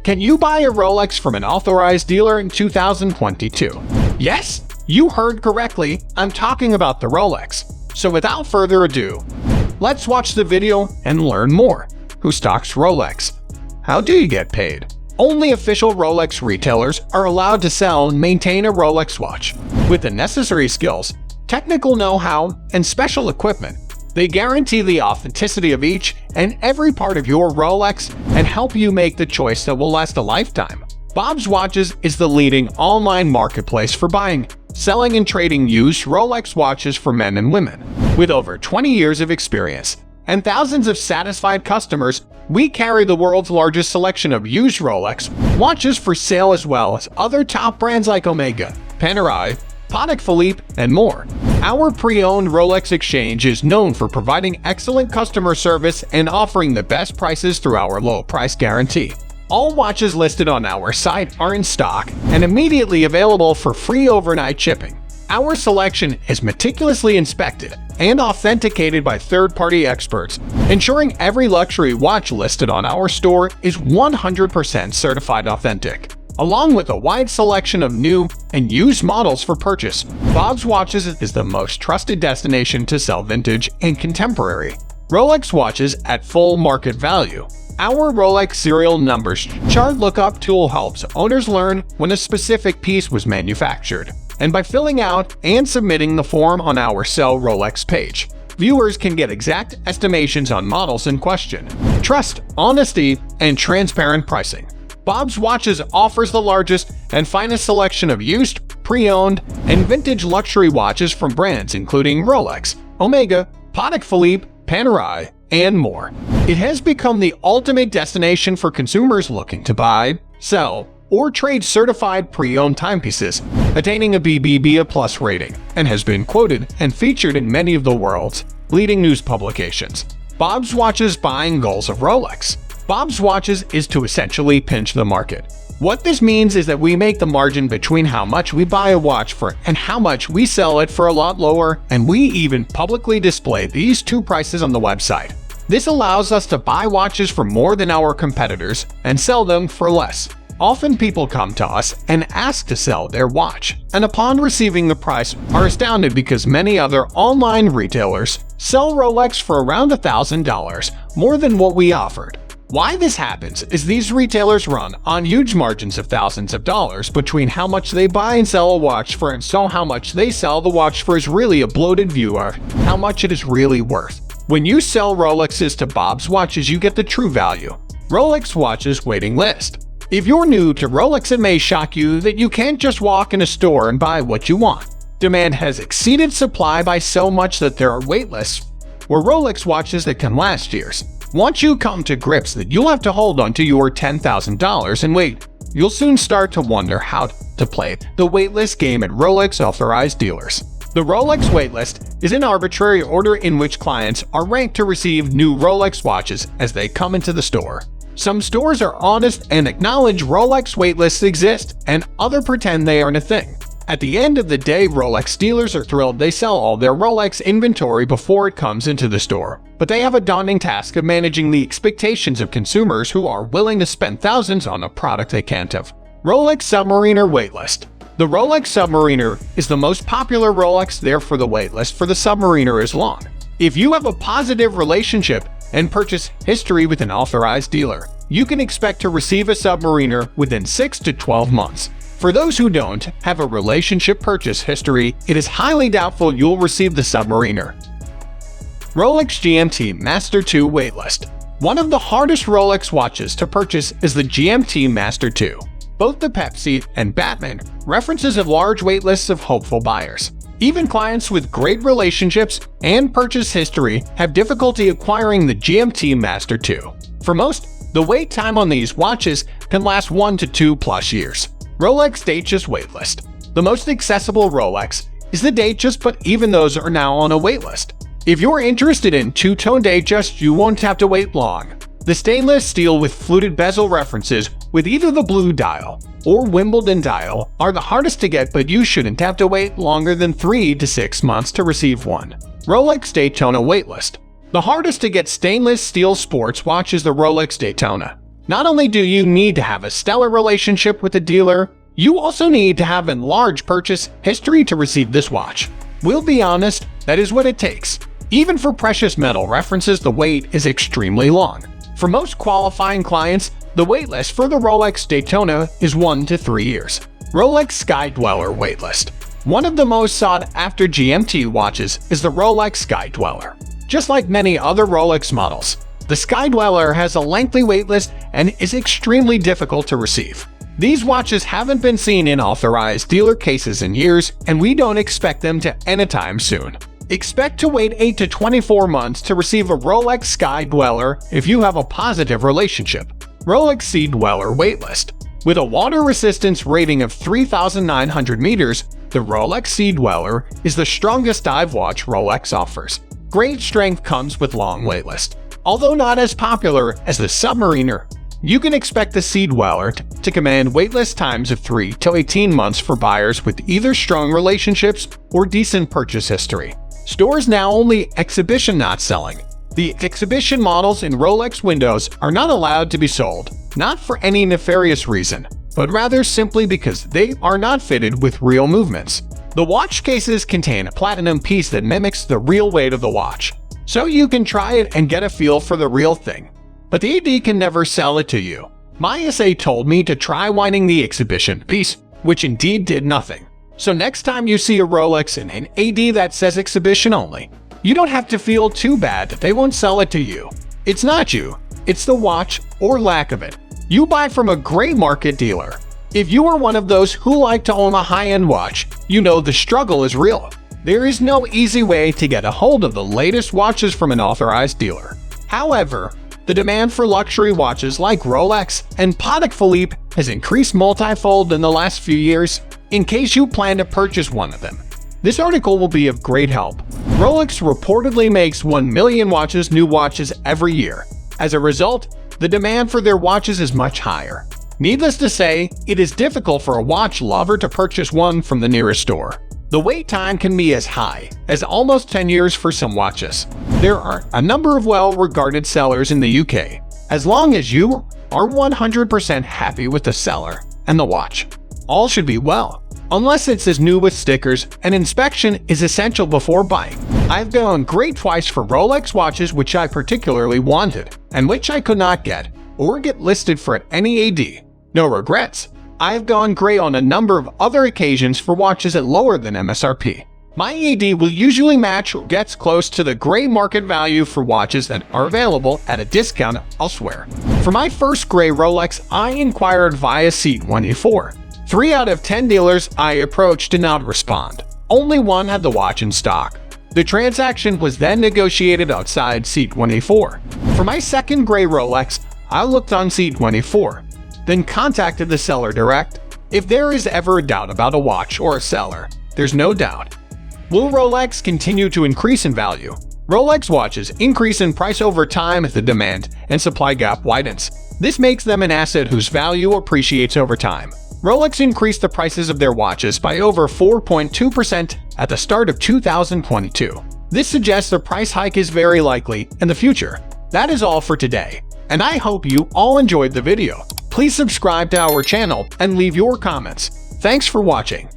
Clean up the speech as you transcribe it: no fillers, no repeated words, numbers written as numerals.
Can you buy a Rolex from an authorized dealer in 2022? Yes, you heard correctly. I'm talking about the Rolex. So without further ado, let's watch the video and learn more. Who stocks Rolex? How do you get paid? Only official Rolex retailers are allowed to sell and maintain a Rolex watch. With the necessary skills, technical know-how, and special equipment, they guarantee the authenticity of each and every part of your Rolex and help you make the choice that will last a lifetime. Bob's Watches is the leading online marketplace for buying, selling, and trading used Rolex watches for men and women. With over 20 years of experience and thousands of satisfied customers, we carry the world's largest selection of used Rolex watches for sale, as well as other top brands like Omega, Panerai, Patek Philippe, and more. Our pre-owned Rolex exchange is known for providing excellent customer service and offering the best prices through our low price guarantee. All watches listed on our site are in stock and immediately available for free overnight shipping. Our selection is meticulously inspected and authenticated by third-party experts, ensuring every luxury watch listed on our store is 100% certified authentic. Along with a wide selection of new and used models for purchase, Bob's Watches is the most trusted destination to sell vintage and contemporary Rolex watches at full market value. Our Rolex serial numbers chart lookup tool helps owners learn when a specific piece was manufactured. And by filling out and submitting the form on our Sell Rolex page, viewers can get exact estimations on models in question. Trust, honesty, and transparent pricing. Bob's Watches offers the largest and finest selection of used, pre-owned, and vintage luxury watches from brands including Rolex, Omega, Patek Philippe, Panerai, and more. It has become the ultimate destination for consumers looking to buy, sell, or trade certified pre-owned timepieces, attaining a BBB+ rating, and has been quoted and featured in many of the world's leading news publications. Bob's Watches buying goals of Rolex. Bob's Watches is to essentially pinch the market. What this means is that we make the margin between how much we buy a watch for and how much we sell it for a lot lower, and we even publicly display these two prices on the website. This allows us to buy watches for more than our competitors and sell them for less. Often people come to us and ask to sell their watch, and upon receiving the price are astounded because many other online retailers sell Rolex for around $1,000 more than what we offered. Why this happens is these retailers run on huge margins of thousands of dollars between how much they buy and sell a watch for, and so how much they sell the watch for is really a bloated view of how much it is really worth. When you sell Rolexes to Bob's Watches, you get the true value. Rolex Watches Waiting List. If you're new to Rolex, it may shock you that you can't just walk in a store and buy what you want. Demand has exceeded supply by so much that there are wait lists for Rolex watches that can last years. Once you come to grips that you'll have to hold on to your $10,000 and wait, you'll soon start to wonder how to play the waitlist game at Rolex Authorized Dealers. The Rolex waitlist is an arbitrary order in which clients are ranked to receive new Rolex watches as they come into the store. Some stores are honest and acknowledge Rolex waitlists exist, and others pretend they aren't a thing. At the end of the day, Rolex dealers are thrilled they sell all their Rolex inventory before it comes into the store. But they have a daunting task of managing the expectations of consumers who are willing to spend thousands on a product they can't have. Rolex Submariner Waitlist. The Rolex Submariner is the most popular Rolex, therefore the waitlist for the Submariner is long. If you have a positive relationship and purchase history with an authorized dealer, you can expect to receive a Submariner within 6 to 12 months. For those who don't have a relationship purchase history, it is highly doubtful you'll receive the Submariner. Rolex GMT Master 2 Waitlist. One of the hardest Rolex watches to purchase is the GMT Master 2. Both the Pepsi and Batman references of large waitlists of hopeful buyers. Even clients with great relationships and purchase history have difficulty acquiring the GMT Master 2. For most, the wait time on these watches can last 1 to 2+ years. Rolex Datejust Waitlist. The most accessible Rolex is the Datejust, but even those are now on a waitlist. If you're interested in two-tone Datejust, you won't have to wait long. The stainless steel with fluted bezel references with either the blue dial or Wimbledon dial are the hardest to get, but you shouldn't have to wait longer than 3 to 6 months to receive one. Rolex Daytona Waitlist. The hardest to get stainless steel sports watch is the Rolex Daytona. Not only do you need to have a stellar relationship with the dealer, you also need to have a large purchase history to receive this watch. We'll be honest, that is what it takes. Even for precious metal references, the wait is extremely long. For most qualifying clients, the waitlist for the Rolex Daytona is 1 to 3 years. Rolex Sky Dweller waitlist. One of the most sought-after GMT watches is the Rolex Sky Dweller. Just like many other Rolex models, the Sky Dweller has a lengthy waitlist and is extremely difficult to receive. These watches haven't been seen in authorized dealer cases in years, and we don't expect them to anytime soon. Expect to wait 8 to 24 months to receive a Rolex Sky Dweller if you have a positive relationship. Rolex Sea Dweller waitlist. With a water resistance rating of 3,900 meters, the Rolex Sea Dweller is the strongest dive watch Rolex offers. Great strength comes with long waitlist. Although not as popular as the Submariner, you can expect the Sea Dweller to command waitlist times of 3 to 18 months for buyers with either strong relationships or decent purchase history. Stores now only exhibition, not selling. The exhibition models in Rolex windows are not allowed to be sold, not for any nefarious reason, but rather simply because they are not fitted with real movements. The watch cases contain a platinum piece that mimics the real weight of the watch, so you can try it and get a feel for the real thing. But the AD can never sell it to you. My SA told me to try winding the exhibition piece, which indeed did nothing. So next time you see a Rolex in an AD that says exhibition only, you don't have to feel too bad that they won't sell it to you. It's not you, it's the watch or lack of it. You buy from a gray market dealer. If you are one of those who like to own a high-end watch, you know the struggle is real. There is no easy way to get a hold of the latest watches from an authorized dealer. However, the demand for luxury watches like Rolex and Patek Philippe has increased multifold in the last few years. In case you plan to purchase one of them, this article will be of great help. Rolex reportedly makes 1 million new watches every year. As a result, the demand for their watches is much higher. Needless to say, it is difficult for a watch lover to purchase one from the nearest store. The wait time can be as high as almost 10 years for some watches. There are a number of well-regarded sellers in the UK. As long as you are 100% happy with the seller and the watch, all should be well. Unless it says new with stickers, an inspection is essential before buying. I've gone gray twice for Rolex watches which I particularly wanted, and which I could not get, or get listed for at any AD. No regrets. I've gone gray on a number of other occasions for watches at lower than MSRP. My AD will usually match or gets close to the gray market value for watches that are available at a discount elsewhere. For my first gray Rolex, I inquired via C24. 3 out of 10 dealers I approached did not respond. Only one had the watch in stock. The transaction was then negotiated outside C24. For my second gray Rolex, I looked on C24, then contacted the seller direct. If there is ever a doubt about a watch or a seller, there's no doubt. Will Rolex continue to increase in value? Rolex watches increase in price over time as the demand and supply gap widens. This makes them an asset whose value appreciates over time. Rolex increased the prices of their watches by over 4.2% at the start of 2022. This suggests a price hike is very likely in the future. That is all for today, and I hope you all enjoyed the video. Please subscribe to our channel and leave your comments. Thanks for watching.